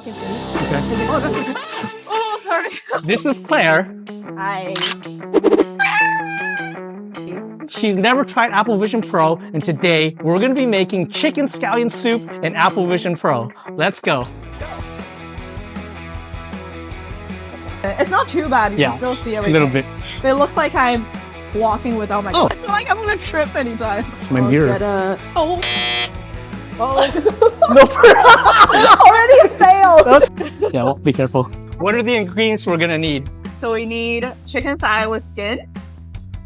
walk into it. Okay. Oh, sorry. This is Claire. Hi. She's never tried Apple Vision Pro, and today we're going to be making chicken scallion soup in Apple Vision Pro. Let's go. Let's go. It's not too bad. You Yeah, can still see it's a everything. little bit. But it looks like I'm walking without my Oh. I feel like I'm gonna trip anytime. It's my mirror. Oh. Oh. No, Already failed. yeah, well, be careful. What are the ingredients we're going to need? So we need chicken thigh with skin.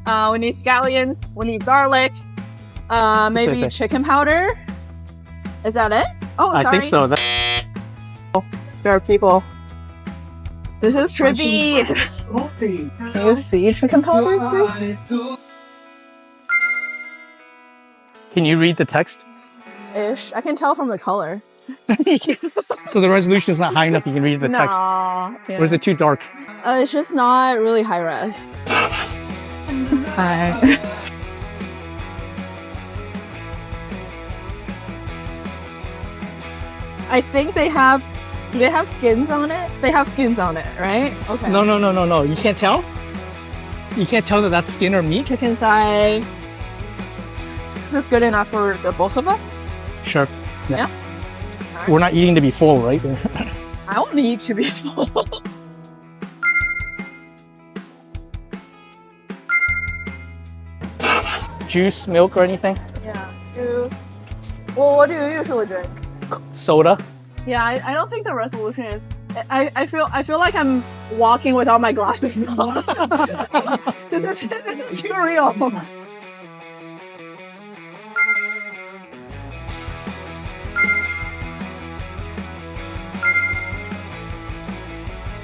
We need scallions. We need garlic. Maybe okay. chicken powder. Is that it? Oh, sorry. I think so. There are people. This is trippy. Can you see chicken powder? Can you read the text? Ish. I can tell from the color. So the resolution is not high enough you can read the text. Nah. Or is it too dark? It's just not really high res. Hi. I think they have. Do they have skins on it? They have skins on it, right? Okay. No. You can't tell? You can't tell that that's skin or meat? Chicken thigh. Is this good enough for the both of us? Sure. Yeah. We're not eating to be full, right? I don't need to be full. Juice, milk, or anything? Yeah. Juice. Well, what do you usually drink? Soda? Yeah, I don't think the resolution is. I feel like I'm walking without my glasses on. This is too real.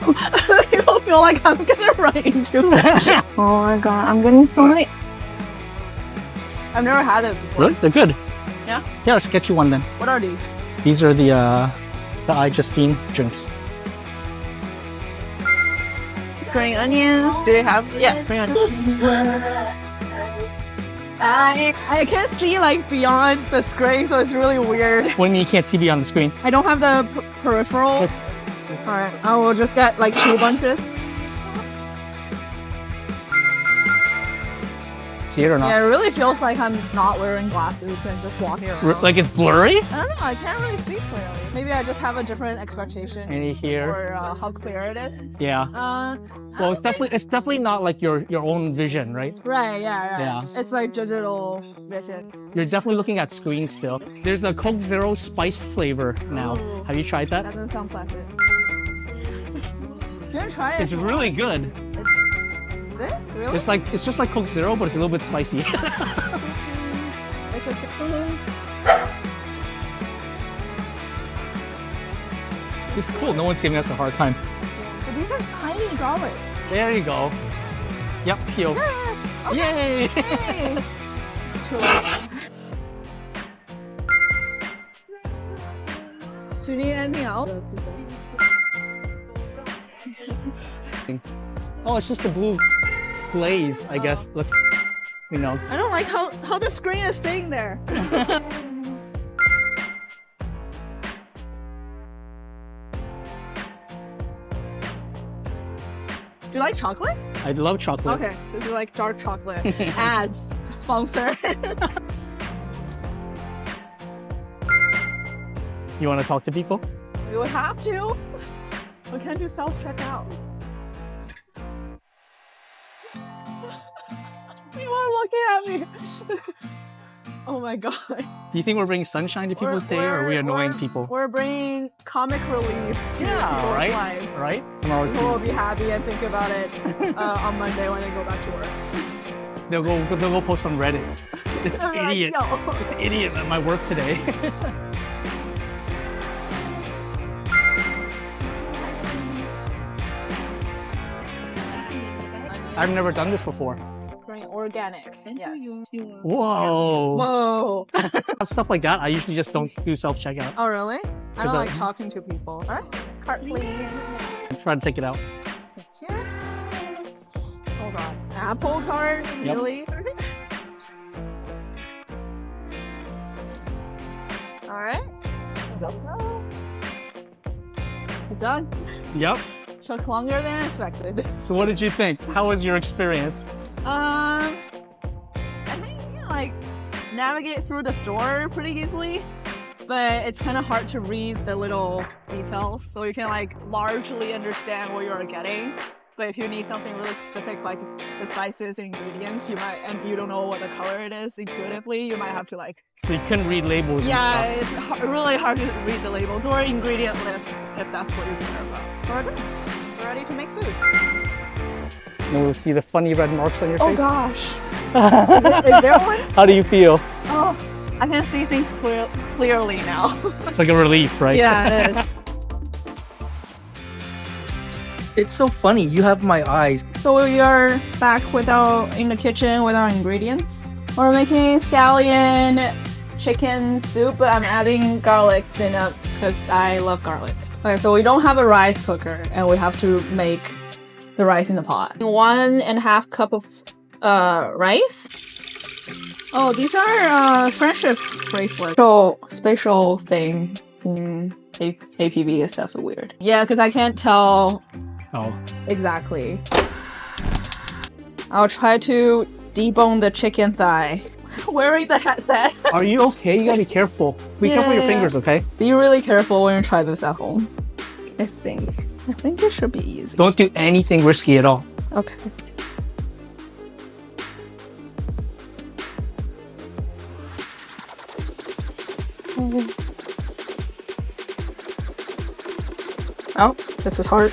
I don't feel like I'm gonna run into it. Oh my god, I'm getting so many. I've never had it before. Really? They're good. Yeah? Yeah, let's get you one then. What are these? These are the iJustine drinks. Spring onions. Do they have? Yeah, spring onions. I can't see like beyond the screen, so it's really weird. What do you mean you can't see beyond the screen? I don't have the peripheral. Alright, I will just get like 2 bunches. See it or not? Yeah, it really feels like I'm not wearing glasses and just walking around. Like it's blurry? I don't know, I can't really see clearly. Maybe I just have a different expectation Any here? for how clear it is. Yeah. Well, it's definitely not like your own vision, right? Right, yeah. Yeah. It's like digital vision. You're definitely looking at screen still. There's a Coke Zero spiced flavor now. Ooh. Have you tried that? That doesn't sound pleasant. You wanna try it? It's really good. Is it? Really? It's just like Coke Zero, but it's a little bit spicy. It's just It's cool. No one's giving us a hard time. But these are tiny garlic. There you go. Yep, peel. Yeah. Yay! Hey. Too late. Do you need anything else? Oh, it's just the blue glaze, I guess. Let's, you know. I don't like how the screen is staying there. Do you like chocolate? I love chocolate. Okay, this is like dark chocolate. Ads. Sponsor. You want to talk to people? We would have to. We can't do self-checkout. You are looking at me. Oh my god. Do you think we're bringing sunshine to people's day, or are we annoying people? We're bringing comic relief to people's right? lives. Right? Tomorrow's People will Tuesday. be happy and think about it on Monday when they go back to work. They'll go post on Reddit. This idiot. Yo. This idiot at my work today. I've never done this before. Very organic. Yes. Whoa. Whoa. Stuff like that, I usually just don't do self-checkout. Oh really? I don't I- like talking to people. All right. Cart please. I'm trying to take it out. Here. Hold on. Apple cart? Yep. Really? All right. Go. Done. Yep. Took longer than expected. So what did you think? How was your experience? I think you can like navigate through the store pretty easily, but it's kind of hard to read the little details. So you can like largely understand what you're getting. But if you need something really specific, like the spices and ingredients, you might, and you don't know what the color it is intuitively, you might have to like. So you couldn't read labels and Yeah, stuff. it's really hard to read the labels or ingredient lists if that's what you care about. We're done. We're ready to make food. And we'll see the funny red marks on your Oh face. gosh. Is there one? How do you feel? Oh, I can see things clearly now. It's like a relief, right? Yeah, it is. It's so funny. You have my eyes. So we are back in the kitchen with our ingredients. We're making scallion chicken soup, but I'm adding garlic in it because I love garlic. Okay, so we don't have a rice cooker and we have to make the rice in the pot. 1.5 cup of rice. Oh, these are friendship bracelets. So special thing in APV is definitely weird. Yeah, because I can't tell exactly. I'll try to debone the chicken thigh. Wearing the headset. Are you okay? You gotta be careful. Be careful with your fingers, okay? Be really careful when you try this at home. I think it should be easy. Don't do anything risky at all. Okay. Oh, this is hard.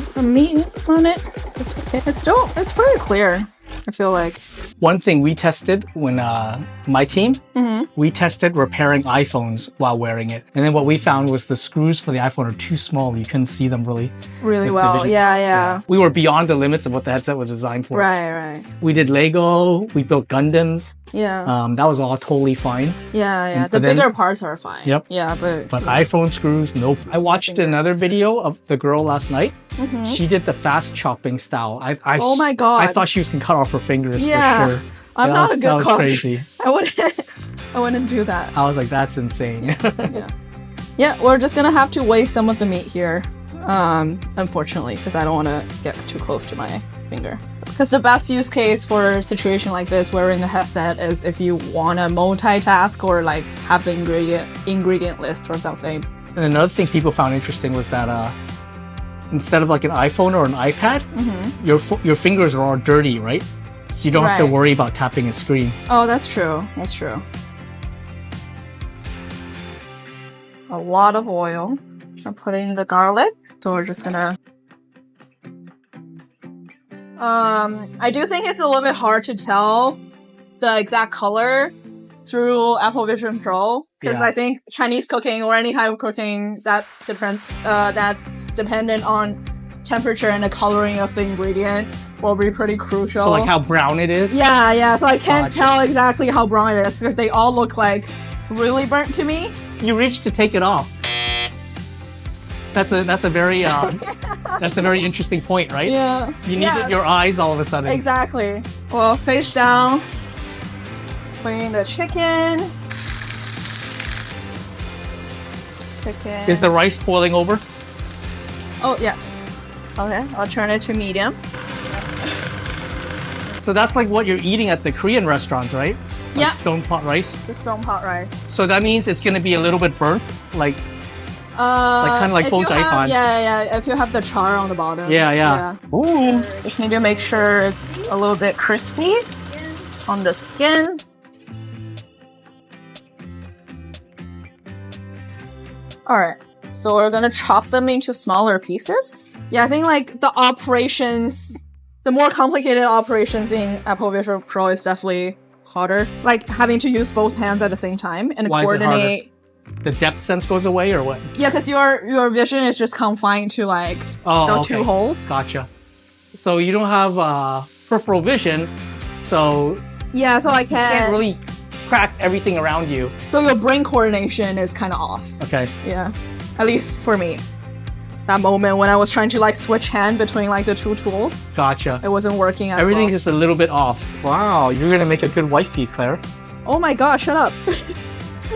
Some meat on it. It's okay. It's pretty clear. I feel like. One thing we tested when my team, we tested repairing iPhones while wearing it. And then what we found was the screws for the iPhone are too small. You couldn't see them really well. vision. Yeah. We were beyond the limits of what the headset was designed for. Right. We did Lego. We built Gundams. Yeah. That was all totally fine. Yeah. The bigger parts are fine. Yep. Yeah, but iPhone screws, nope. I watched another video of the girl last night. Mm-hmm. She did the fast chopping style. Oh my god! I thought she was gonna cut off her fingers for sure. I'm not a good cook. Crazy. I wouldn't do that. I was like, that's insane. Yeah, we're just gonna have to waste some of the meat here. Unfortunately, because I don't want to get too close to my finger. Because the best use case for a situation like this, wearing the headset, is if you want to multitask or like have the ingredient list or something. And another thing people found interesting was that instead of like an iPhone or an iPad, your fingers are all dirty, right? So you don't have to worry about tapping a screen. Oh, that's true. That's true. A lot of oil. I'm putting the garlic. So we're just gonna... I do think it's a little bit hard to tell the exact color through Apple Vision Pro, because I think Chinese cooking or any type of cooking that's dependent on temperature and the coloring of the ingredient will be pretty crucial. So like how brown it is? Yeah. So I can't tell exactly how brown it is because they all look like really burnt to me. You reached to take it off. That's a very that's a very interesting point, right? Yeah. You needed your eyes all of a sudden. Exactly. Well, face down. Putting the chicken. Is the rice boiling over? Oh yeah. Okay, I'll turn it to medium. So that's like what you're eating at the Korean restaurants, right? Yeah. Like stone pot rice. The stone pot rice. So that means it's gonna be a little bit burnt, like kind of like Fo Chai Fan. Yeah. If you have the char on the bottom. Yeah. Ooh. Just need to make sure it's a little bit crispy on the skin. All right. So we're gonna chop them into smaller pieces. Yeah, I think like the more complicated operations in Apple Vision Pro is definitely harder. Like having to use both hands at the same time and coordinate. The depth sense goes away, or what? Yeah, because your vision is just confined to like the two holes. Gotcha. So you don't have peripheral vision, so so I you can't really track everything around you. So your brain coordination is kind of off. Okay. Yeah, at least for me. That moment when I was trying to like switch hand between like the two tools. Gotcha. It wasn't working as Everything's well. just a little bit off. Wow, you're gonna make a good wifey, Claire. Oh my god, shut up.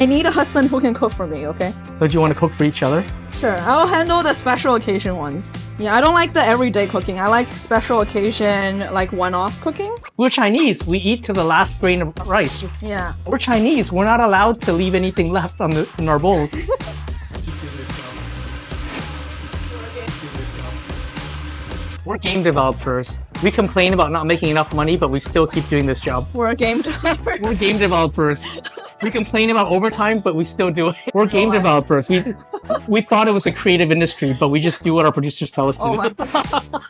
I need a husband who can cook for me, okay? Don't you want to cook for each other? Sure, I'll handle the special occasion ones. Yeah, I don't like the everyday cooking. I like special occasion, like one-off cooking. We're Chinese. We eat to the last grain of rice. Yeah. We're Chinese. We're not allowed to leave anything left in our bowls. We're game developers. We complain about not making enough money, but we still keep doing this job. We're a game developer. We're game developers. We complain about overtime, but we still do it. We're game developers. We thought it was a creative industry, but we just do what our producers tell us to Oh do. my god.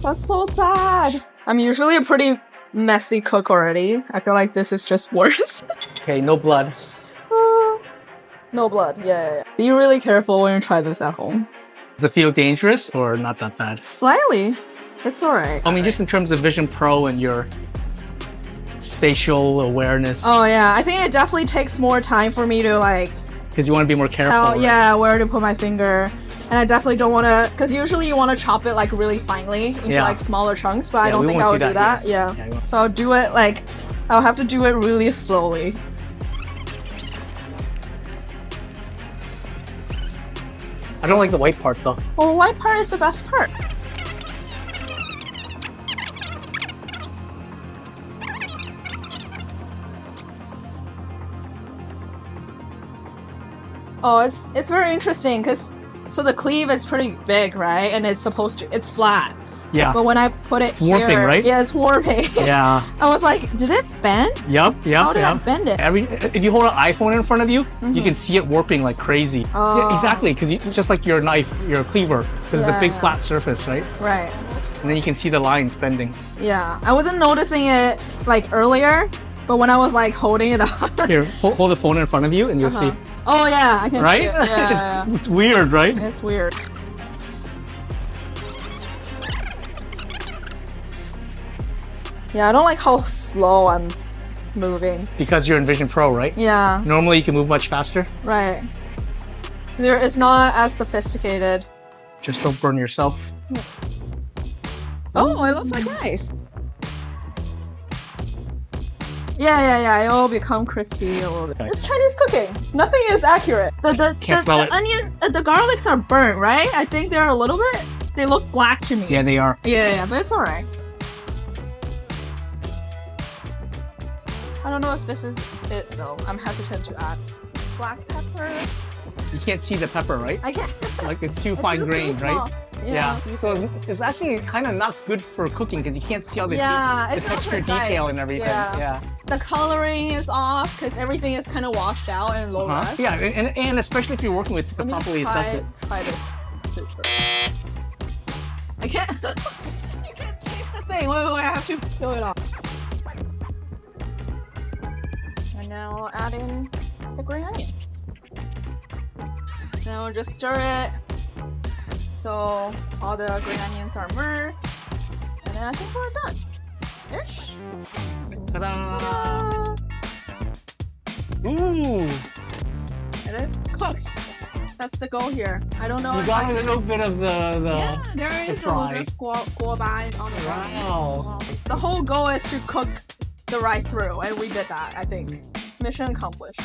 That's so sad. I'm usually a pretty messy cook already. I feel like this is just worse. Okay, no blood. No blood. Yeah. Be really careful when you try this at home. Does it feel dangerous or not that bad? Slightly. It's alright. I mean, just in terms of Vision Pro and your spatial awareness. Oh yeah, I think it definitely takes more time for me to like Because you want to be more careful. tell, right? yeah, where to put my finger. And I definitely don't want to, because usually you want to chop it like really finely into Yeah. like smaller chunks, but I Yeah, don't we think won't I would do that. Yeah, Yeah. we won't. So I'll do it like, I'll have to do it really slowly. I don't like the white part though. Well, the white part is the best part. Oh, it's very interesting because so the cleave is pretty big, right? And it's flat. Yeah. But when I put it warping, here, right? Yeah, it's warping. Yeah. I was like, did it bend? Yep. How did I bend it? If you hold an iPhone in front of you, you can see it warping like crazy. Oh. Yeah, exactly, because just like your knife, your cleaver, because it's a big Yeah. flat surface, right? Right. And then you can see the lines bending. Yeah. I wasn't noticing it like earlier, but when I was like holding it up. Here, hold the phone in front of you, and you'll see. Oh yeah, I can Right? see it. Yeah. It's weird, right? It's weird. Yeah, I don't like how slow I'm moving. Because you're in Vision Pro, right? Yeah, Normally you can move much faster. right. It's not as sophisticated. Just don't burn yourself. Oh, it looks like rice. Yeah. It will become crispy a little bit. Okay. It's Chinese cooking. Nothing is accurate. The smell it. onions, the garlics are burnt, right? I think they're a little bit. They look black to me. Yeah, they are. Yeah, but it's alright. I don't know if this is it though. I'm hesitant to add black pepper. You can't see the pepper, right? I can't. Like it's too It's fine too grained, small. right? Yeah. So it's actually kind of not good for cooking because you can't see all the, Yeah, the it's not texture precise. detail and everything. Yeah. The coloring is off because everything is kind of washed out and low res. Yeah, and especially if you're working with to Let me properly assess it. try this soup first. I can't. You can't taste the thing. Wait, I have to peel it off. And now I'll add in the green onions. Now we'll just stir it so all the green onions are immersed. And then I think we're done. Ish. Ta-da! Ooh! It is cooked. That's the goal here. I don't know You if got I a little bit of the Yeah, there is a little fry. bit of guo ban on the rice. Wow. The whole goal is to cook the rice through, and we did that, I think. Mission accomplished.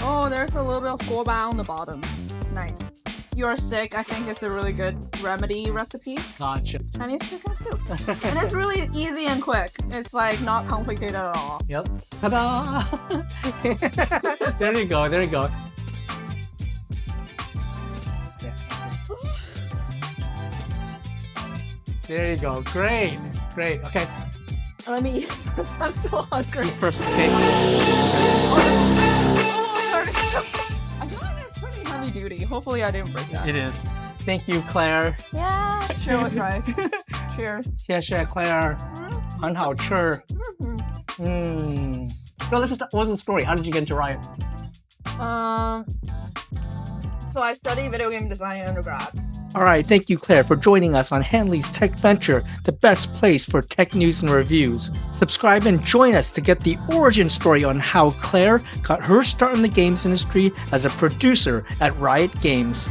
Oh, there's a little bit of guo ban on the bottom. Nice. You're sick, I think it's a really good remedy recipe. Gotcha. Chinese chicken soup. And it's really easy and quick. It's like not complicated at all. Yep. Ta-da! There you go. There you go. Yeah. There you go. Great. Great. Okay. Let me eat. I'm so hungry. You first. Okay. Sorry. I feel like it's pretty heavy duty. Hopefully I didn't break that. It is. Thank you, Claire. Yeah. Share with rice. Cheers. 谢谢 Claire. 很好吃. No, what's the story? How did you get into Riot? So I studied video game design in undergrad. All right, thank you, Claire, for joining us on Hanley's Tech Venture, the best place for tech news and reviews. Subscribe and join us to get the origin story on how Claire got her start in the games industry as a producer at Riot Games.